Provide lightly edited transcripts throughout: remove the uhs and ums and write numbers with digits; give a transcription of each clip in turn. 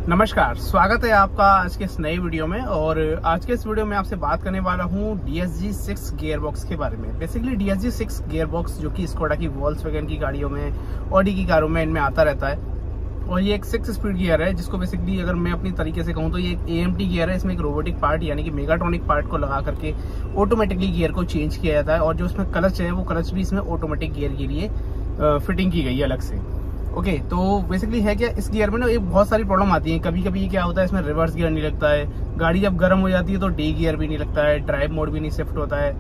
नमस्कार, स्वागत है आपका आज के इस नई वीडियो में। और आज के इस वीडियो में आपसे बात करने वाला हूं DSG 6 गियर बॉक्स के बारे में। बेसिकली DSG 6 गियर बॉक्स जो कि स्कोडा की, वॉल्क्सवैगन की गाड़ियों में, ऑडी की कारों में इनमें आता रहता है। और ये एक 6 स्पीड गियर है, जिसको बेसिकली अगर मैं अपनी तरीके से कहूँ तो ये एक AMT गियर है। इसमें एक रोबोटिक पार्ट यानी कि मेगाट्रॉनिक पार्ट को लगा करके ऑटोमेटिकली गियर को चेंज किया जाता है। और जो इसमें क्लच है वो क्लच भी इसमें ऑटोमेटिक गियर के लिए फिटिंग की गई है अलग से। ओके, तो बेसिकली है क्या, इस गियर में ना एक बहुत सारी प्रॉब्लम आती है। कभी कभी क्या होता है, इसमें रिवर्स गियर नहीं लगता है, गाड़ी जब गर्म हो जाती है तो डी गियर भी नहीं लगता है, ड्राइव मोड भी नहीं शिफ्ट होता है,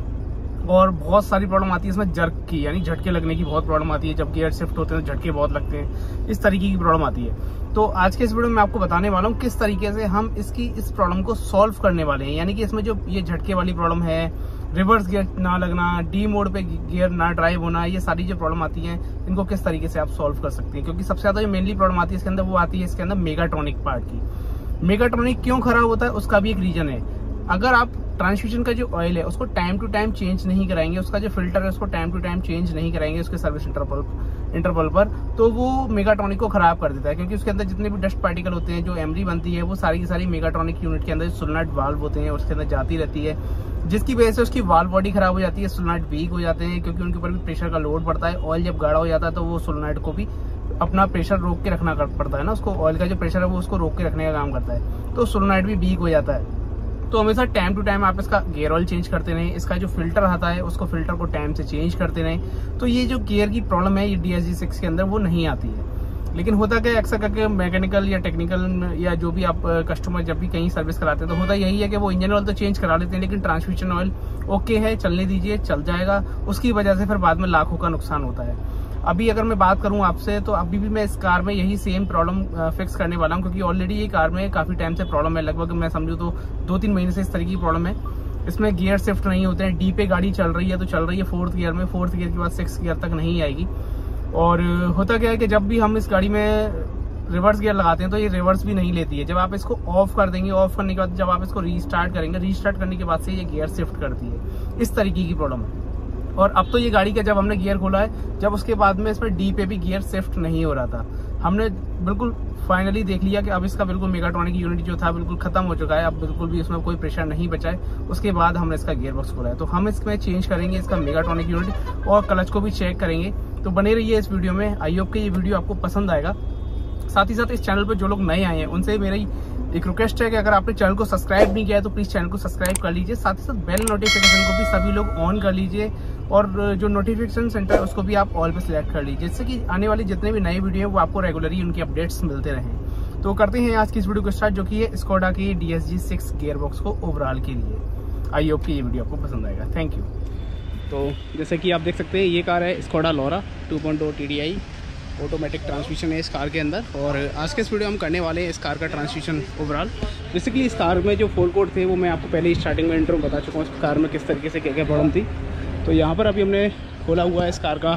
और बहुत सारी प्रॉब्लम आती है इसमें जर्क की, यानी झटके लगने की बहुत प्रॉब्लम आती है। जब गियर शिफ्ट होते हैं तो झटके बहुत लगते हैं, इस तरीके की प्रॉब्लम आती है। तो आज के इस वीडियो में मैं आपको बताने वाला हूँ किस तरीके से हम इस प्रॉब्लम को सॉल्व करने वाले हैं। यानी कि इसमें जो ये झटके वाली प्रॉब्लम है, रिवर्स गियर ना लगना, डी मोड पे गियर ना ड्राइव होना, ये सारी जो प्रॉब्लम आती है इनको किस तरीके से आप सॉल्व कर सकते हैं। क्योंकि सबसे ज्यादा जो मेनली प्रॉब्लम आती है इसके अंदर, वो आती है इसके अंदर मेगाट्रॉनिक पार्ट की। मेगाट्रॉनिक क्यों खराब होता है उसका भी एक रीजन है। अगर आप ट्रांसमिशन का जो ऑयल है उसको टाइम टू टाइम चेंज नहीं कराएंगे, उसका जो फिल्टर है उसको टाइम टू टाइम चेंज नहीं कराएंगे उसके सर्विस इंटरवल पर, तो वो मेगाट्रॉनिक को खराब कर देता है। क्योंकि उसके अंदर जितने भी डस्ट पार्टिकल होते हैं, जो एमरी बनती है, वो सारी की सारी मेगाट्रॉनिक यूनिट के अंदर सोलेनॉइड वाल्व होते हैं उसके अंदर जाती रहती है, जिसकी वजह से उसकी वाल्व बॉडी खराब हो जाती है, सोलेनॉइड वीक हो जाते हैं। क्योंकि उनके ऊपर भी प्रेशर का लोड पड़ता है। ऑयल जब गाढ़ा हो जाता है तो वो सोलेनॉइड को भी अपना प्रेशर रोक के रखना पड़ता है ना, उसको ऑयल का जो प्रेशर है वो उसको रोक के रखने का काम करता है, तो सोलेनॉइड भी वीक हो जाता है। तो हमेशा टाइम टू टाइम आप इसका गियर ऑयल चेंज करते रहें। इसका जो फिल्टर आता है उसको फिल्टर को टाइम से चेंज करते रहें। तो ये जो गियर की प्रॉब्लम है ये DSG 6 के अंदर वो नहीं आती है। लेकिन होता क्या, अक्सर करके मैकेनिकल या टेक्निकल या जो भी आप कस्टमर जब भी कहीं सर्विस कराते हैं तो होता यही है कि वो इंजन ऑयल तो चेंज करा लेते हैं, लेकिन ट्रांसमिशन ऑयल ओके है, चलने दीजिए, चल जाएगा। उसकी वजह से फिर बाद में लाखों का नुकसान होता है। अभी अगर मैं बात करूं आपसे, तो अभी भी मैं इस कार में यही सेम प्रॉब्लम फिक्स करने वाला हूं। क्योंकि ऑलरेडी ये कार में काफी टाइम से प्रॉब्लम है, लगभग मैं समझूं तो 2-3 महीने से इस तरह की प्रॉब्लम है। इसमें गियर शिफ्ट नहीं होते हैं। डी पे गाड़ी चल रही है तो चल रही है 4th गियर में, 4th गियर के बाद 6th गियर तक नहीं आएगी। और होता क्या है कि जब भी हम इस गाड़ी में रिवर्स गियर लगाते हैं तो ये रिवर्स भी नहीं लेती है। जब आप इसको ऑफ कर देंगे, ऑफ करने के बाद जब आप इसको रीस्टार्ट करेंगे, रीस्टार्ट करने के बाद से ये गियर शिफ्ट करती है। इस तरीके की प्रॉब्लम है। और अब तो ये गाड़ी का जब हमने गियर खोला है, जब उसके बाद में इसमें डी पे भी गियर शिफ्ट नहीं हो रहा था, हमने बिल्कुल फाइनली देख लिया कि अब इसका बिल्कुल मेगाट्रॉनिक यूनिट जो था बिल्कुल खत्म हो चुका है। अब बिल्कुल भी इसमें कोई प्रेशर नहीं बचा है। उसके बाद हमने इसका गियर बॉक्स खोला है, तो हम इसमें चेंज करेंगे इसका मेगाट्रॉनिक यूनिट और क्लच को भी चेक करेंगे। तो बने रहिए इस वीडियो में। आई होप कि ये वीडियो आपको पसंद आएगा। साथ ही साथ इस चैनल पर जो लोग नए आए हैं उनसे मेरी एक रिक्वेस्ट है कि अगर आपने चैनल को सब्सक्राइब नहीं किया है तो प्लीज चैनल को सब्सक्राइब कर लीजिए। साथ ही साथ बेल नोटिफिकेशन को भी सभी लोग ऑन कर लीजिए, और जो नोटिफिकेशन सेंटर है उसको भी आप ऑल पे सिलेक्ट कर लीजिए, जिससे कि आने वाली जितने भी नई वीडियो है वो आपको रेगुलरली उनकी अपडेट्स मिलते रहें। तो करते हैं आज की इस वीडियो को स्टार्ट, जो कि है स्कोडा की DSG 6 गियर बॉक्स को ओवरऑल के लिए। आई होप कि ये वीडियो आपको पसंद आएगा। Thank you. तो जैसे कि आप देख सकते हैं, ये कार है स्कोडा लोरा 2.0 TDI, ऑटोमेटिक ट्रांसमिशन है इस कार के अंदर। और आज के इस वीडियो हम करने वाले हैं इस कार का ट्रांसमिशन ओवरऑल। बेसिकली इस कार में जो फोल कोड थे वो मैं आपको पहले ही स्टार्टिंग में इंट्रो बता चुका हूँ, इस कार में किस तरीके से क्या क्या प्रॉब्लम थी। तो यहाँ पर अभी हमने खोला हुआ है इस कार का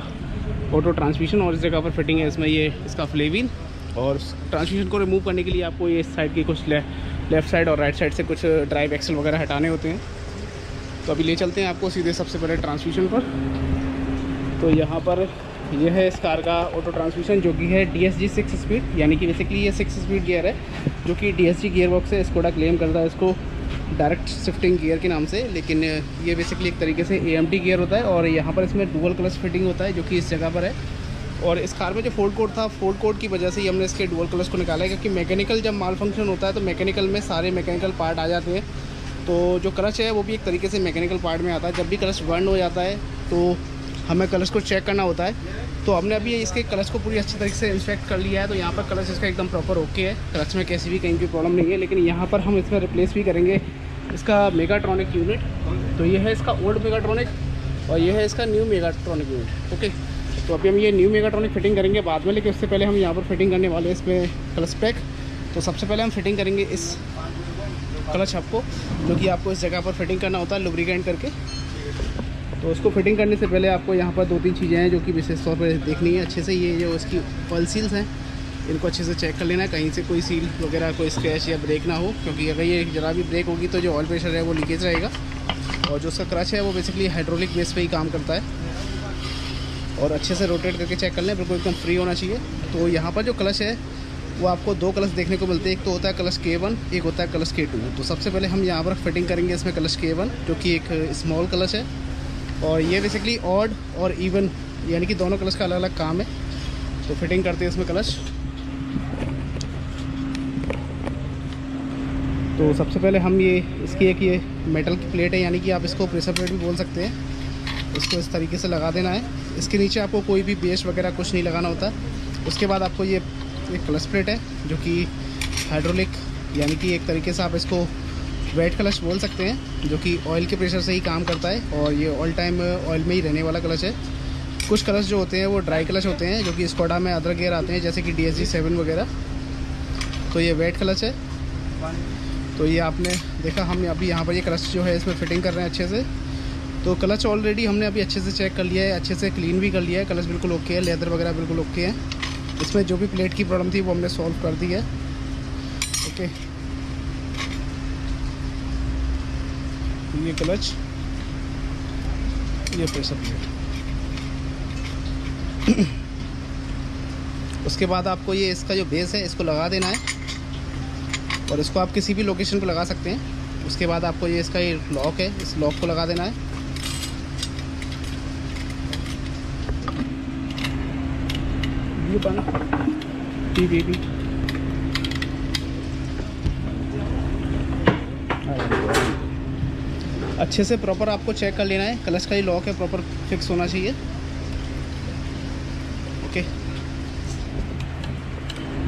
ऑटो ट्रांसमिशन, और इस जगह पर फिटिंग है इसमें ये इसका फ्लेविन। और ट्रांसमिशन को रिमूव करने के लिए आपको ये इस साइड की कुछ लेफ्ट साइड और राइट साइड से कुछ ड्राइव एक्सल वगैरह हटाने होते हैं। तो अभी ले चलते हैं आपको सीधे सबसे पहले ट्रांसमिशन पर। तो यहाँ पर यह है इस कार का ऑटो ट्रांसमिशन, जो कि है DSG 6 स्पीड, यानी कि बेसिकली ये 6 स्पीड गियर है, जो कि DSG गियर बॉक्स है। स्कोडा क्लेम करता है इसको डायरेक्ट शिफ्टिंग गियर के नाम से, लेकिन ये बेसिकली एक तरीके से AMT गियर होता है। और यहाँ पर इसमें डुअल क्लच फिटिंग होता है, जो कि इस जगह पर है। और इस कार में जो फोल्ड कोड था, फोल्ड कोड की वजह से ही हमने इसके डुअल क्लच को निकाला है। क्योंकि मैकेनिकल जब माल फंक्शन होता है तो मैकेनिकल में सारे मैकेनिकल पार्ट आ जाते हैं। तो जो क्लच है वो भी एक तरीके से मैकेनिकल पार्ट में आता है। जब भी क्लच बर्न हो जाता है तो हमें क्लच को चेक करना होता है। तो हमने अभी इसके क्लच को पूरी अच्छी तरीके से इंस्पेक्ट कर लिया है। तो यहाँ पर क्लच इसका एकदम प्रॉपर ओके है, क्लच में कैसी भी कहीं की प्रॉब्लम नहीं है। लेकिन यहाँ पर हम इसमें रिप्लेस भी करेंगे इसका मेगाट्रॉनिक यूनिट। तो ये है इसका ओल्ड मेगाट्रॉनिक और ये है इसका न्यू मेगाट्रॉनिक यूनिट। ओके, तो अभी हम ये न्यू मेगाट्रॉनिक फिटिंग करेंगे बाद में, लेकिन उससे पहले हम यहाँ पर फिटिंग करने वाले हैं इसमें क्लच पैक। तो सबसे पहले हम फिटिंग करेंगे इस क्लच हब को, जो कि आपको इस जगह पर फिटिंग करना होता है लुब्रिकेंट करके। तो उसको फिटिंग करने से पहले आपको यहाँ पर 2-3 चीज़ें हैं जो कि विशेष तौर पर देखनी है अच्छे से। ये जो इसकी ऑयल सील्स हैं इनको अच्छे से चेक कर लेना है, कहीं से कोई सील वगैरह कोई स्क्रैच या ब्रेक ना हो। क्योंकि अगर ये ज़रा भी ब्रेक होगी तो जो ऑयल प्रेशर है वो लीकेज रहेगा। और जो उसका क्लच है वो बेसिकली हाइड्रोलिक बेस पे ही काम करता है। और अच्छे से रोटेट करके चेक कर लें, बिल्कुल एकदम फ्री होना चाहिए। तो यहाँ पर जो क्लच है वो आपको दो क्लच देखने को मिलते हैं। एक तो होता है क्लच K1, एक होता है क्लच K2। तो सबसे पहले हम यहाँ पर फिटिंग करेंगे इसमें क्लच K1, जो कि एक स्मॉल क्लच है, और ये बेसिकली ऑड और इवन यानी कि दोनों क्लच का अलग अलग काम है। तो फिटिंग करते हैं इसमें क्लच। तो सबसे पहले हम इसकी एक ये मेटल की प्लेट है, यानी कि आप इसको प्रेशर प्लेट भी बोल सकते हैं। इसको इस तरीके से लगा देना है। इसके नीचे आपको कोई भी बेस वगैरह कुछ नहीं लगाना होता। उसके बाद आपको ये एक क्लच प्लेट है, जो कि हाइड्रोलिक, यानी कि एक तरीके से आप इसको वेट क्लच बोल सकते हैं, जो कि ऑयल के प्रेशर से ही काम करता है, और ये ऑल टाइम ऑयल में ही रहने वाला क्लच है। कुछ क्लच जो होते हैं वो ड्राई क्लच होते हैं, जो कि स्कोडा में अदर गियर आते हैं, जैसे कि DSG 7 वगैरह। तो ये वेट क्लच है। तो ये आपने देखा, हम अभी यहाँ पर ये क्लच जो है इसमें फिटिंग कर रहे हैं अच्छे से। तो क्लच ऑलरेडी हमने अभी अच्छे से चेक कर लिया है, अच्छे से क्लीन भी कर लिया है। क्लच बिल्कुल ओके है, लेदर वगैरह बिल्कुल ओके है। इसमें जो भी प्लेट की प्रॉब्लम थी वो हमने सॉल्व कर दी है। ओके, ये क्लच, ये प्रेशर प्लेट। उसके बाद आपको ये इसका जो बेस है इसको लगा देना है, और इसको आप किसी भी लोकेशन पर लगा सकते हैं। उसके बाद आपको ये इसका ये लॉक है, इस लॉक को लगा देना है। ये पानी पी अच्छे से प्रॉपर आपको चेक कर लेना है। क्लच का ये लॉक है, प्रॉपर फिक्स होना चाहिए। ओके,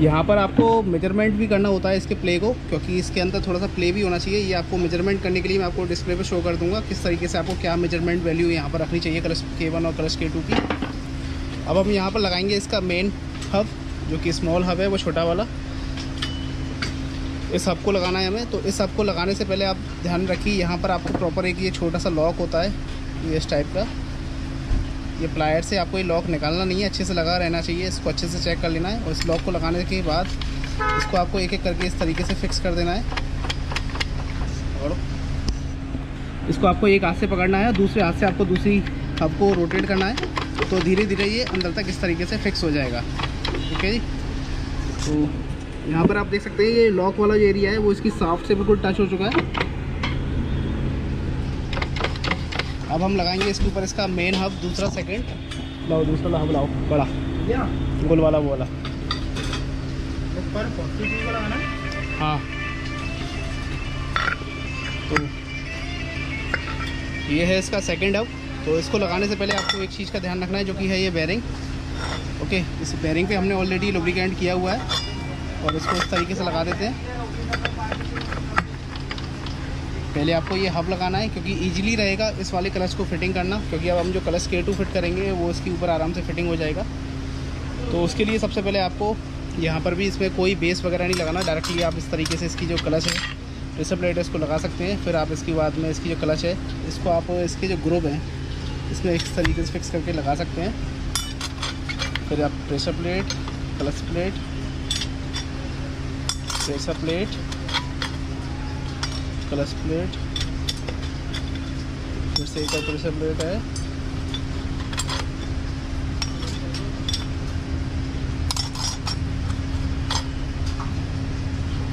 यहाँ पर आपको मेजरमेंट भी करना होता है इसके प्ले को, क्योंकि इसके अंदर थोड़ा सा प्ले भी होना चाहिए। ये आपको मेजरमेंट करने के लिए मैं आपको डिस्प्ले पे शो कर दूंगा किस तरीके से आपको क्या मेजरमेंट वैल्यू यहाँ पर रखनी चाहिए क्लच K1 और क्लच K2 की। अब हम यहाँ पर लगाएंगे इसका मेन हब, जो कि स्मॉल हब है, वो छोटा वाला। इस हब को लगाना है हमें। तो इस हब को लगाने से पहले आप ध्यान रखिए, यहाँ पर आपको प्रॉपर एक ये छोटा सा लॉक होता है, ये इस टाइप का। ये प्लायर से आपको ये लॉक निकालना नहीं है, अच्छे से लगा रहना चाहिए। इसको अच्छे से चेक कर लेना है, और इस लॉक को लगाने के बाद इसको आपको एक एक करके इस तरीके से फिक्स कर देना है। और इसको आपको एक हाथ से पकड़ना है, दूसरे हाथ से आपको दूसरी हब को रोटेट करना है। तो धीरे धीरे ये अंदर तक इस तरीके से फिक्स हो जाएगा। ठीक है जी। तो यहाँ पर आप देख सकते हैं ये लॉक वाला जो एरिया है वो इसकी शाफ्ट से बिल्कुल टच हो चुका है। अब हम लगाएंगे इसके ऊपर इसका मेन हब, दूसरा सेकंड। लाओ दूसरा हब लाओ, बड़ा गोल वाला, वो वाला। हाँ, तो ये है इसका सेकंड हब। तो इसको लगाने से पहले आपको एक चीज़ का ध्यान रखना है, जो कि है ये बेरिंग। ओके, इस बेरिंग पे हमने ऑलरेडी लुब्रिकेंट किया हुआ है, और इसको इस तरीके से लगा देते हैं। पहले आपको ये हब लगाना है, क्योंकि इजीली रहेगा इस वाले क्लच को फिटिंग करना, क्योंकि अब हम जो क्लच K2 फिट करेंगे वो इसके ऊपर आराम से फिटिंग हो जाएगा। तो उसके लिए सबसे पहले आपको यहाँ पर भी इसमें कोई बेस वगैरह नहीं लगाना, डायरेक्टली आप इस तरीके से इसकी जो क्लच है, प्रेशर प्लेट है, इसको लगा सकते हैं। फिर आप इसके बाद में इसकी जो क्लच है, इसको आप इसके जो ग्रुप हैं इसमें इस तरीके से फिक्स करके लगा सकते हैं। फिर आप pressure plate, clutch plate, pressure plate, clutch plate, फिर से एक और प्रेशर प्लेट है,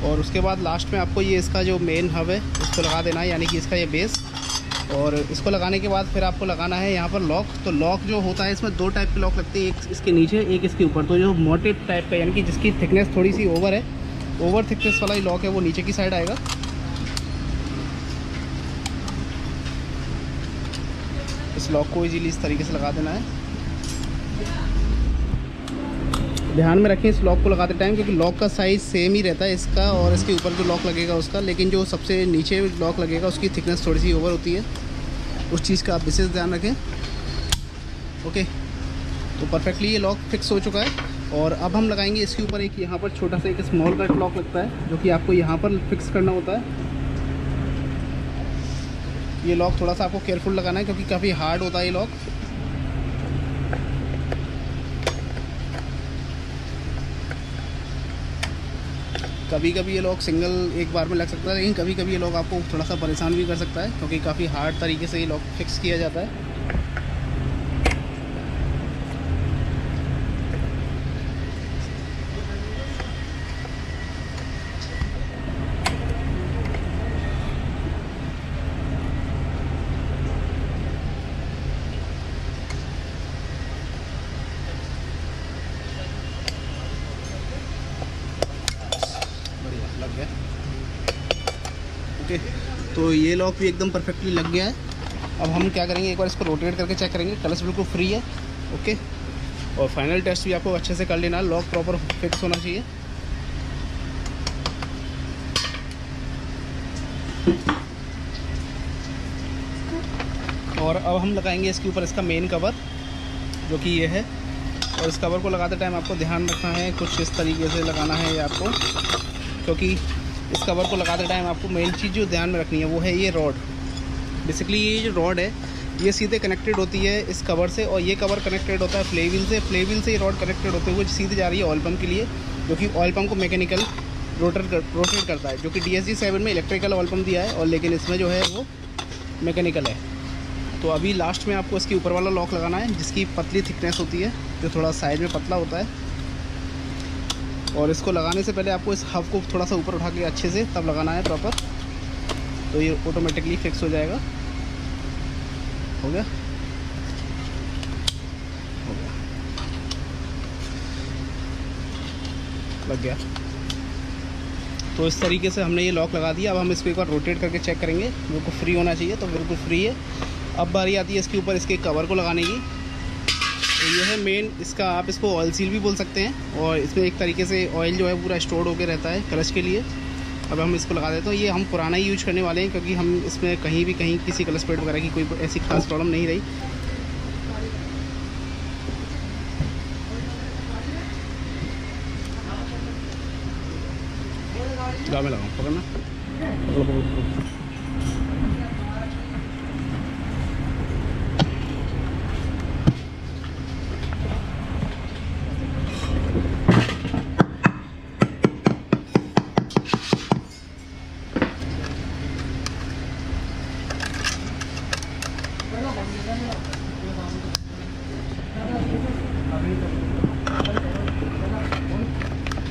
और उसके बाद लास्ट में आपको ये इसका जो मेन हब है इसको लगा देना है, यानी कि इसका ये बेस। और इसको लगाने के बाद फिर आपको लगाना है यहाँ पर लॉक। तो लॉक जो होता है इसमें दो टाइप के लॉक लगते हैं, एक इसके नीचे, एक इसके ऊपर। तो जो मोटे टाइप का, यानी कि जिसकी थिकनेस थोड़ी सी ओवर है, ओवर थिकनेस वाला ही लॉक है, वो नीचे की साइड आएगा। इस लॉक को इजीली इस तरीके से लगा देना है। ध्यान में रखें इस लॉक को लगाते टाइम, क्योंकि लॉक का साइज़ सेम ही रहता है इसका और इसके ऊपर जो लॉक लगेगा उसका, लेकिन जो सबसे नीचे लॉक लगेगा उसकी थिकनेस थोड़ी सी ओवर होती है। उस चीज़ का आप विशेष ध्यान रखें। ओके, तो परफेक्टली ये लॉक फिक्स हो चुका है। और अब हम लगाएंगे इसके ऊपर एक यहाँ पर छोटा सा एक स्मॉल कट लॉक लगता है, जो कि आपको यहाँ पर फिक्स करना होता है। ये लॉक थोड़ा सा आपको केयरफुल लगाना है, क्योंकि काफ़ी हार्ड होता है ये लॉक। कभी कभी ये लॉक सिंगल एक बार में लग सकता है, लेकिन कभी कभी ये लॉक आपको थोड़ा सा परेशान भी कर सकता है, क्योंकि काफ़ी हार्ड तरीके से ये लॉक फिक्स किया जाता है। लग गया। ओके, तो ये लॉक भी एकदम परफेक्टली लग गया है। अब हम क्या करेंगे, एक बार इसको रोटेट करके चेक करेंगे, क्लच बिल्कुल फ्री है। ओके, और फाइनल टेस्ट भी आपको अच्छे से कर लेना, लॉक प्रॉपर फिक्स होना चाहिए। और अब हम लगाएंगे इसके ऊपर इसका मेन कवर, जो कि ये है। और इस कवर को लगाते टाइम आपको ध्यान रखना है, कुछ इस तरीके से लगाना है ये आपको, क्योंकि इस कवर को लगाते टाइम आपको मेन चीज़ जो ध्यान में रखनी है वो है ये रॉड। बेसिकली ये जो रॉड है ये सीधे कनेक्टेड होती है इस कवर से, और ये कवर कनेक्टेड होता है फ्लेव्हील से। फ्लेव्हील से ये रॉड कनेक्टेड होते हुए सीधे जा रही है ऑयल पम्प के लिए, जो कि ऑयल पम्प को मैकेनिकल रोटेट करता है। जो कि DSG-7 में इलेक्ट्रिकल ऑयल पम्प दिया है, और लेकिन इसमें जो है वो मैकेनिकल है। तो अभी लास्ट में आपको इसके ऊपर वाला लॉक लगाना है, जिसकी पतली थिकनेस होती है, जो थोड़ा साइड में पतला होता है। और इसको लगाने से पहले आपको इस हब को थोड़ा सा ऊपर उठा के अच्छे से तब लगाना है प्रॉपर, तो ये ऑटोमेटिकली फिक्स हो जाएगा। हो गया, हो गया, लग गया। तो इस तरीके से हमने ये लॉक लगा दिया। अब हम इसको एक बार रोटेट करके चेक करेंगे, बिल्कुल फ्री होना चाहिए, तो बिल्कुल फ्री है। अब बारी आती है इसके ऊपर इसके कवर को लगाने की। तो ये है मेन इसका, आप इसको ऑयल सील भी बोल सकते हैं, और इसमें एक तरीके से ऑयल जो है पूरा स्टोर होकर रहता है क्लच के लिए। अब हम इसको लगा देते हैं। ये हम पुराना ही यूज करने वाले हैं, क्योंकि हम इसमें कहीं किसी क्लच प्लेट वगैरह की कोई ऐसी खास प्रॉब्लम नहीं रही। गाँव में लगाऊँ, पकड़ना।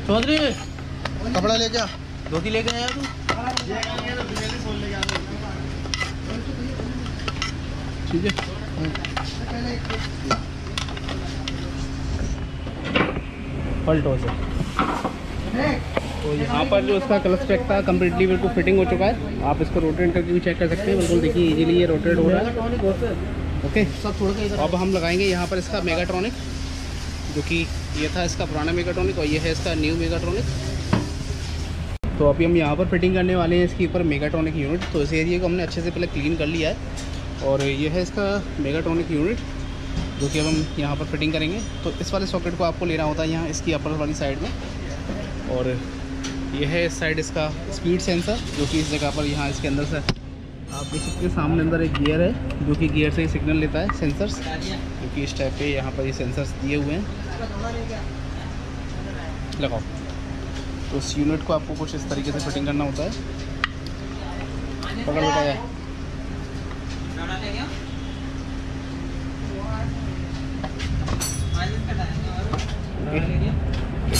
चौधरी कपड़ा ले जा, धोती लेके आया तू? ठीक है, पलटो से। तो यहाँ पर जो इसका क्लच पैक था कम्प्लीटली बिल्कुल फिटिंग हो चुका है। आप इसको रोटेट करके भी चेक कर सकते हैं, बिल्कुल देखिए इजीली ये रोटेट हो रहा है। ओके, सब छोड़ के अब हम लगाएंगे यहाँ पर इसका मेगाट्रॉनिक, जो कि ये था इसका पुराना मेगाट्रॉनिक, और ये है इसका न्यू मेगाट्रॉनिक। तो अभी हम यहाँ पर फिटिंग करने वाले हैं इसके ऊपर मेगाट्रॉनिक यूनिट। तो इस एरिया को हमने अच्छे से पहले क्लीन कर लिया है, और ये है इसका मेगाट्रॉनिक यूनिट, जो कि अब हम यहाँ पर फिटिंग करेंगे। तो इस वाले सॉकेट को आपको लेना होता है यहाँ इसकी अपर वाली साइड में, और ये है इस साइड इसका स्पीड सेंसर, जो कि इस जगह पर यहाँ इसके अंदर से आप देख सकते हैं। सामने अंदर एक गियर है, जो कि गियर से ही सिग्नल लेता है सेंसर्स, क्योंकि इस टाइप पे यहाँ पर ये सेंसर्स दिए हुए हैं। लगाओ। तो इस यूनिट को आपको कुछ इस तरीके से फिटिंग करना होता है। पकड़ बेटा है।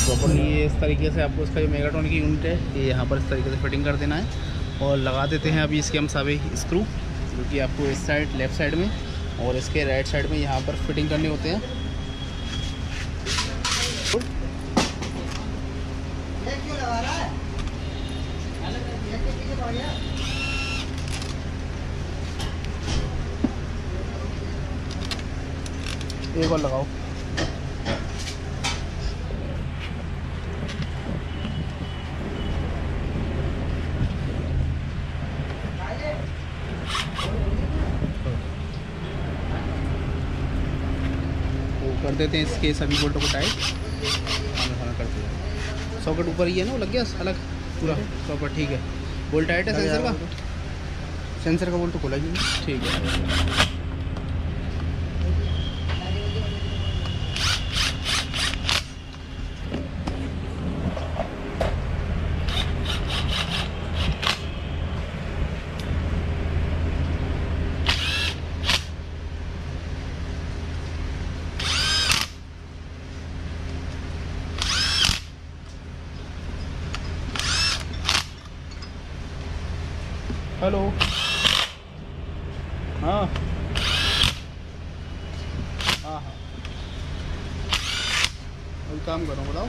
प्रॉपर्ली ये इस तरीके से आपको इसका जो मेगाट्रॉनिक यूनिट है ये यहाँ पर इस तरीके से फिटिंग कर देना है, और लगा देते हैं अभी इसके हम सभी स्क्रू, जो कि आपको इस साइड लेफ़्ट साइड में और इसके राइट साइड में यहाँ पर फिटिंग करने होते हैं। एक और लगाओ। कर देते हैं इसके सभी बोल्टों को टाइट, खाना करते हैं। सॉकेट ऊपर ही है ना, वो लग गया अलग पूरा प्रॉपर, ठीक है। बोल्ट टाइट है सेंसर का, सेंसर का बोल्ट तो खोला ही नहीं, ठीक है। हेलो, हाँ हाँ हाँ, कोई काम करो, बताओ।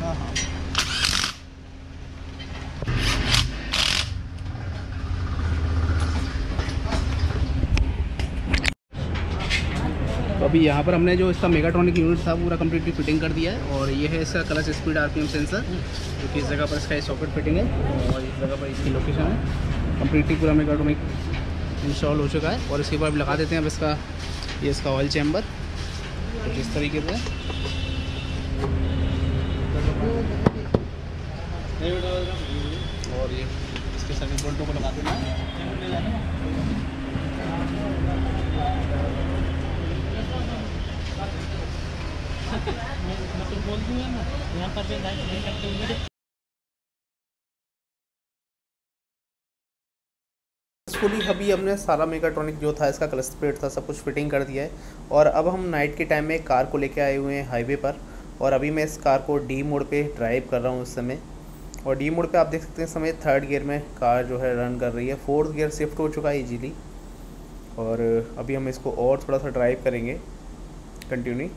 हाँ हाँ तो अभी यहाँ पर हमने जो इसका मेगाट्रॉनिक यूनिट था पूरा कम्प्लीटली फिटिंग कर दिया है। और ये है इसका क्लच स्पीड आरपीएम सेंसर, जो कि इस जगह पर इसका सॉकेट फिटिंग है और इस जगह पर इसकी लोकेशन है। कम्प्लीटली पूरा मेगाट्रॉनिक इंस्टॉल हो चुका है। और इसके बाद लगा देते हैं अब इसका ये इसका ऑयल चैम्बर कुछ इस तरीके से। और ये इसके सभी बोल्टों को लगा देना है। बोल दूँगा ना यहाँ पर भी नहीं करते हुए सक्सेसफुली अभी हमने सारा मेगाट्रॉनिक जो था इसका क्लच स्पीड था सब कुछ फिटिंग कर दिया है। और अब हम नाइट के टाइम में कार को लेके आए हुए हैं हाईवे पर। और अभी मैं इस कार को डी मोड पे ड्राइव कर रहा हूँ इस समय। और डी मोड पे आप देख सकते हैं इस समय 3rd गियर में कार जो है रन कर रही है। 4th गियर शिफ्ट हो चुका है इजीली। और अभी हम इसको और थोड़ा सा ड्राइव करेंगे कंटिन्यू।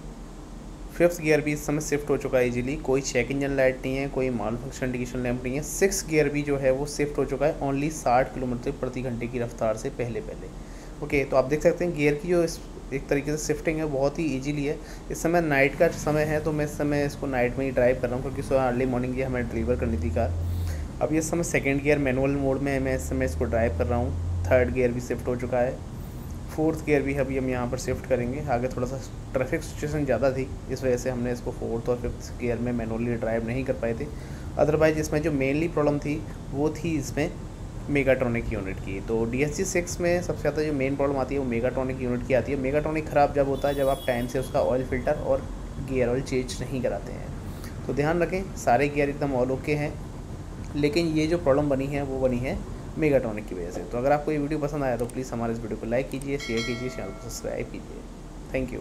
5th गियर भी इस समय शिफ्ट हो चुका है इजीली। कोई चेक इंजन लाइट नहीं है, कोई माल फंक्शन इंडिकेशन लैंप नहीं है। 6th गियर भी जो है वो शिफ्ट हो चुका है ओनली 60 किलोमीटर प्रति घंटे की रफ्तार से पहले। ओके, तो आप देख सकते हैं गियर की जो एक तरीके से शिफ्टिंग है बहुत ही इजीली है। इस समय नाइट का समय है तो मैं इस समय इसको नाइट में ही ड्राइव कर रहा हूँ, क्योंकि सुबह अर्ली मॉर्निंग ये हमें डिलीवर करनी थी कार। अब इस समय 2nd गियर मैनुअल मोड में मैं इस समय इसको ड्राइव कर रहा हूँ। 3rd गियर भी शिफ्ट हो चुका है। 4th गियर भी अभी हम यहाँ पर शिफ्ट करेंगे। आगे थोड़ा सा ट्रैफिक सिचुएशन ज़्यादा थी, इस वजह से हमने इसको 4th और 5th गियर में मैनुअली ड्राइव नहीं कर पाए थे। अदरवाइज़ इसमें जो मेनली प्रॉब्लम थी वो थी इसमें मेगाट्रॉनिक यूनिट की। तो DSG 6 में सबसे ज़्यादा जो मेन प्रॉब्लम आती है वो मेगाट्रॉनिक यूनिट की आती है। मेगाट्रॉनिक ख़राब जब होता है जब आप टाइम से उसका ऑयल फिल्टर और गियर ऑयल चेंज नहीं कराते हैं। तो ध्यान रखें सारे गियर एकदम ऑल ओके हैं, लेकिन ये जो प्रॉब्लम बनी है वो बनी है मेगाट्रॉनिक की वजह से। तो अगर आपको ये वीडियो पसंद आया तो प्लीज़ हमारे इस वीडियो को लाइक कीजिए, शेयर कीजिए, चैनल को सब्सक्राइब कीजिए। Thank you.